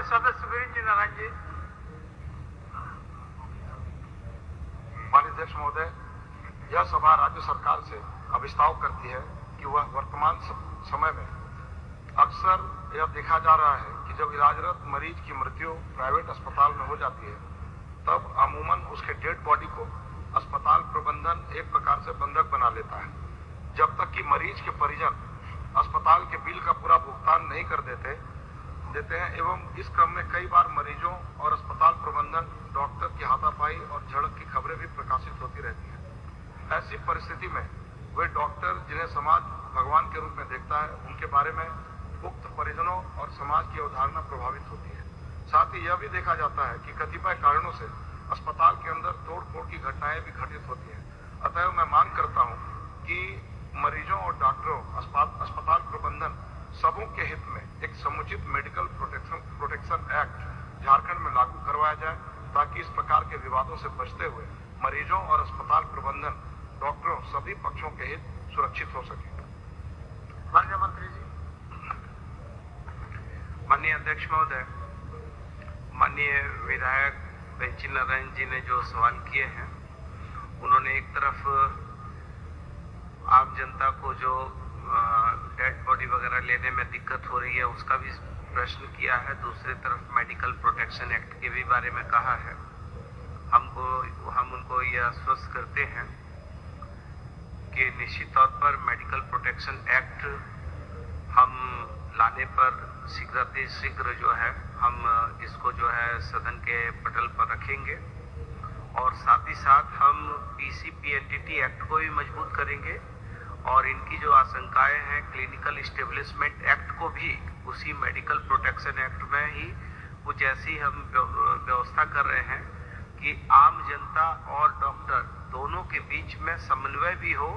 सदस्य वीरेंद्र नारायण जी। माननीय अध्यक्ष महोदय, यह सभा राज्य सरकार से अभिस्ताव करती है कि वह वर्तमान समय में अक्सर यह देखा जा रहा है कि जब इलाजरत मरीज की मृत्यु प्राइवेट अस्पताल में हो जाती है तब अमूमन उसके डेड बॉडी को अस्पताल प्रबंधन एक प्रकार से बंधक बना लेता है, जब तक कि मरीज के परिजन अस्पताल के बिल का पूरा भुगतान नहीं कर देते हैं एवं इस क्रम में कई बार मरीजों और अस्पताल प्रबंधन डॉक्टर की हाथापाई और झड़प की खबरें भी प्रकाशित होती रहती हैं। ऐसी परिस्थिति में वे डॉक्टर जिन्हें समाज भगवान के रूप में देखता है उनके बारे में उक्त परिजनों और समाज की अवधारणा प्रभावित होती है। साथ ही यह भी देखा जाता है कि कतिपय कारणों से अस्पताल के अंदर तोड़-फोड़ की घटनाएं भी घटित होती हैं। अतः मैं मांग करता हूं कि मरीजों और डॉक्टरों, अस्पताल प्रबंधन सबों के हित में एक समुचित मेडिकल प्रोटेक्शन एक्ट झारखंड में लागू करवाया जाए ताकि इस प्रकार के विवादों से बचते हुए मरीजों और अस्पताल प्रबंधन, डॉक्टरों सभी पक्षों के हित सुरक्षित हो सके। माननीय मंत्री जी। माननीय अध्यक्ष महोदय, माननीय विधायक वीरेंद्र नारायण जी ने जो सवाल किए हैं, उन्होंने एक तरफ आम जनता को जो डेड बॉडी वगैरह लेने में दिक्कत हो रही है उसका भी प्रश्न किया है, दूसरी तरफ मेडिकल प्रोटेक्शन एक्ट के भी बारे में कहा है। हम उनको यह आश्वस्त करते हैं कि निश्चित तौर पर मेडिकल प्रोटेक्शन एक्ट हम लाने पर शीघ्र जो है हम इसको जो है सदन के पटल पर रखेंगे और साथ ही साथ हम पीसीपीएनडीटी एक्ट को भी मजबूत करेंगे और इनकी जो आशंकाएं हैं क्लिनिकल इस्टेब्लिशमेंट एक्ट को भी उसी मेडिकल प्रोटेक्शन एक्ट में ही कुछ ऐसी हम व्यवस्था कर रहे हैं कि आम जनता और डॉक्टर दोनों के बीच में समन्वय भी हो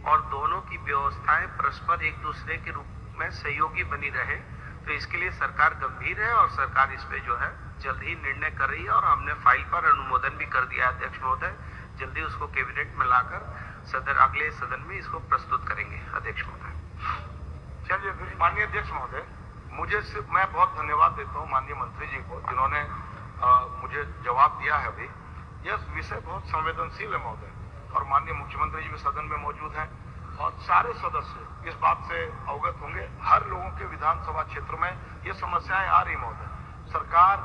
और दोनों की व्यवस्थाएं परस्पर एक दूसरे के रूप में सहयोगी बनी रहे। तो इसके लिए सरकार गंभीर है और सरकार इस पे जो है जल्द ही निर्णय कर रही है और हमने फाइल पर अनुमोदन भी कर दिया है अध्यक्ष महोदय। जल्दी उसको कैबिनेट में लाकर अगले सदन में इसको प्रस्तुत करेंगे अध्यक्ष महोदय। चलिए माननीय अध्यक्ष महोदय, मैं बहुत धन्यवाद देता हूँ माननीय मंत्री जी को जिन्होंने मुझे जवाब दिया है। अभी यह विषय बहुत संवेदनशील है महोदय और माननीय मुख्यमंत्री जी भी सदन में मौजूद हैं और सारे सदस्य इस बात से अवगत होंगे। हर लोगों के विधानसभा क्षेत्र में ये समस्याएं आ रही महोदय। सरकार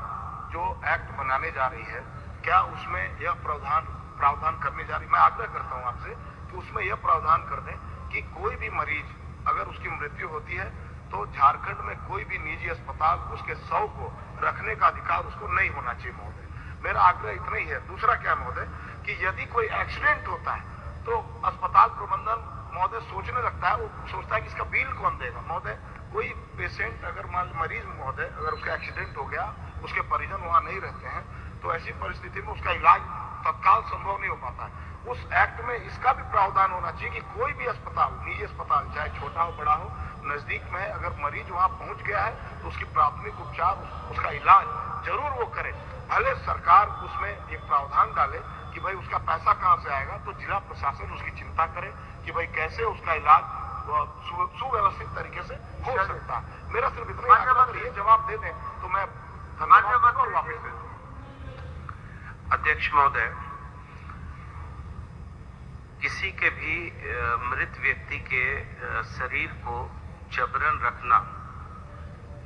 जो एक्ट बनाने जा रही है, क्या उसमें यह प्रावधान करने जा रही, मैं आग्रह करता हूं आपसे कि उसमें यह प्रावधान कर दें कि कोई भी मरीज अगर उसकी मृत्यु होती है तो झारखंड में कोई भी निजी अस्पताल उसके शव को रखने का अधिकार उसको नहीं होना चाहिए महोदय। मेरा आग्रह इतना ही है। दूसरा क्या महोदय कि यदि कोई एक्सीडेंट होता है तो अस्पताल प्रबंधन महोदय सोचने लगता है, वो सोचता है कि इसका बिल कौन देगा महोदय। कोई पेशेंट अगर मरीज महोदय अगर उसका एक्सीडेंट हो गया, उसके परिजन वहां नहीं रहते हैं तो ऐसी परिस्थिति में उसका इलाज तत्काल संभव नहीं हो पाता है। उस एक्ट में इसका भी प्रावधान होना चाहिए कि कोई भी अस्पताल, निजी अस्पताल चाहे छोटा हो बड़ा हो, नजदीक में है, अगर मरीज वहां पहुंच गया है तो उसकी प्राथमिक उपचार, उसका इलाज जरूर वो करे। भले सरकार उसमें एक प्रावधान डाले कि भाई उसका पैसा कहां से आएगा, तो जिला प्रशासन उसकी चिंता करे कि भाई कैसे उसका इलाज सुव्यवस्थित तरीके से हो सकता है। मेरा सिर्फ इतना ही आग्रह है, ये जवाब दे दें तो मैं धन्यवाद और वापस दे दूं। अध्यक्ष महोदय, किसी के भी मृत व्यक्ति के शरीर को जबरन रखना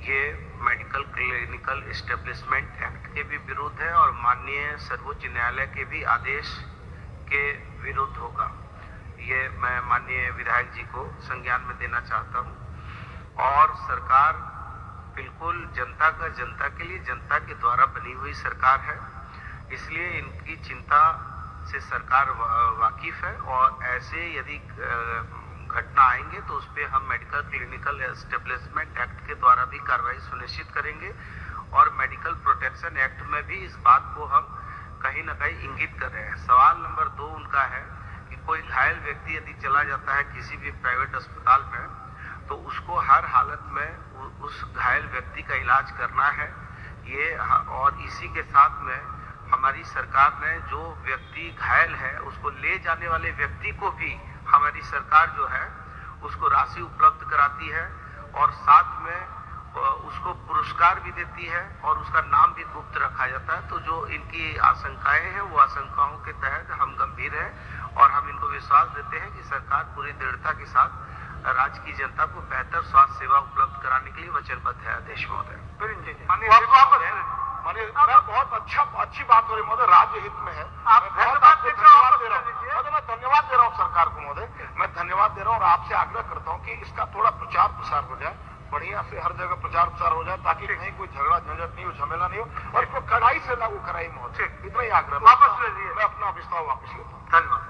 ये मेडिकल क्लिनिकल इस्टेब्लिशमेंट एक्ट के भी विरुद्ध है और माननीय सर्वोच्च न्यायालय के भी आदेश के विरुद्ध होगा। ये मैं माननीय विधायक जी को संज्ञान में देना चाहता हूँ और सरकार बिल्कुल जनता के लिए जनता के द्वारा बनी हुई सरकार है, इसलिए इनकी चिंता से सरकार वाकिफ है और ऐसे यदि घटना आएंगे तो उस पर हम मेडिकल क्लिनिकल एस्टेब्लिशमेंट एक्ट के द्वारा भी कार्रवाई सुनिश्चित करेंगे और मेडिकल प्रोटेक्शन एक्ट में भी इस बात को हम कहीं ना कहीं इंगित कर रहे हैं। सवाल नंबर 2 उनका है कि कोई घायल व्यक्ति यदि चला जाता है किसी भी प्राइवेट अस्पताल में तो उसको हर हालत में उस घायल व्यक्ति का इलाज करना है ये, और इसी के साथ में हमारी सरकार ने जो व्यक्ति घायल है उसको ले जाने वाले व्यक्ति को भी हमारी सरकार जो है उसको राशि उपलब्ध कराती है और साथ में उसको पुरस्कार भी देती है और उसका नाम भी गुप्त रखा जाता है। तो जो इनकी आशंकाएं हैं वो आशंकाओं के तहत हम गंभीर हैं और हम इनको विश्वास देते हैं कि सरकार पूरी दृढ़ता के साथ राज्य की जनता को बेहतर स्वास्थ्य सेवा उपलब्ध कराने के लिए वचनबद्ध है। अध्यक्ष महोदय, मैं बहुत अच्छी बात हो रही महोदय, राज्य हित में है। आप धन्यवाद दे मैं धन्यवाद दे रहा हूँ सरकार को महोदय, मैं धन्यवाद दे रहा हूँ और आपसे आग्रह करता हूँ कि इसका थोड़ा प्रचार प्रसार हो जाए, बढ़िया से हर जगह प्रचार प्रसार हो जाए ताकि कहीं कोई झगड़ा झंझट नहीं हो, झमेला नहीं हो और इसको कड़ाई से लागू कराई महोदय, इतना ही आग्रह। वापस ले लिए, मैं अपना प्रस्ताव वापस लेता हूँ। धन्यवाद।